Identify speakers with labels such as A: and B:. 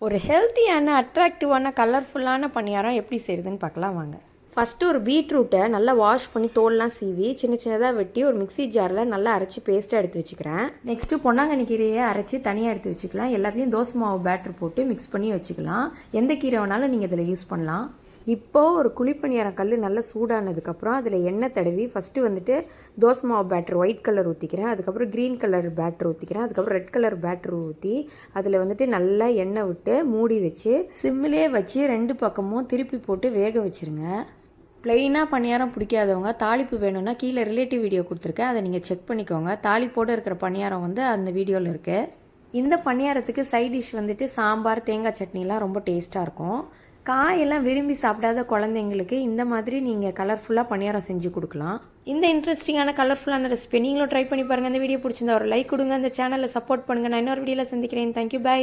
A: ஒரு ஹெல்த்தியான அட்ராக்டிவான கலர்ஃபுல்லான பணியாரம் எப்படி செய்கிறதுன்னு பார்க்கலாம் வாங்க. ஃபஸ்ட்டு ஒரு பீட்ரூட்டை நல்லா வாஷ் பண்ணி தோல்லாம் சீவி சின்ன சின்னதாக வெட்டி ஒரு மிக்ஸி ஜாரில் நல்லா அரைச்சி பேஸ்ட்டாக எடுத்து வச்சுக்கிறேன். நெக்ஸ்ட்டு பொன்னாங்கண்ணி கீரையை அரைச்சி தனியாக எடுத்து வச்சுக்கலாம். எல்லாத்துலேயும் தோசை மாவு பேட்டர் போட்டு மிக்ஸ் பண்ணி வச்சுக்கலாம். எந்த கீரை வேணாலும் நீங்கள் இதில் யூஸ் பண்ணலாம். இப்போது ஒரு குழிப்பணியாரம் கல் நல்லா சூடானதுக்கப்புறம் அதில் எண்ணெய் தடவி ஃபஸ்ட்டு வந்துட்டு தோசை மாவு பேட்டர் ஒயிட் கலர் ஊற்றிக்கிறேன். அதுக்கப்புறம் க்ரீன் கலர் பேட்டர் ஊற்றிக்கிறேன். அதுக்கப்புறம் ரெட் கலர் பேட்டர் ஊற்றி அதில் வந்துட்டு நல்லா எண்ணெய் விட்டு மூடி வச்சு சிம்மிலே வச்சு 2 பக்கமும் திருப்பி போட்டு வேக வச்சுருங்க. ப்ளெயினாக பணியாரம் பிடிக்காதவங்க தாளிப்பு வேணும்னா கீழே ரிலேட்டிவ் வீடியோ கொடுத்துருக்கேன், அதை நீங்கள் செக் பண்ணிக்கோங்க. தாளிப்போடு இருக்கிற பணியாரம் வந்து அந்த வீடியோவில் இருக்குது. இந்த பணியாரத்துக்கு சைட் டிஷ் வந்துட்டு சாம்பார் தேங்காய் சட்னிலாம் ரொம்ப டேஸ்ட்டாக இருக்கும். காயெல்லாம் விரும்பி சாப்பிடாத குழந்தைங்களுக்கு இந்த மாதிரி நீங்கள் கலர்ஃபுல்லாக பணியாரம் செஞ்சு கொடுக்கலாம். இந்த இன்ட்ரெஸ்டிங்கான கலர்ஃபுல்லான ரெசிபி நீங்களும் ட்ரை பண்ணி பாருங்கள். இந்த வீடியோ பிடிச்சிருந்தா ஒரு லைக் கொடுங்க. அந்த சேனலை சப்போர்ட் பண்ணுங்கள். நான் இன்னொரு வீடியோவில் சந்திக்கிறேன். Thank you, by.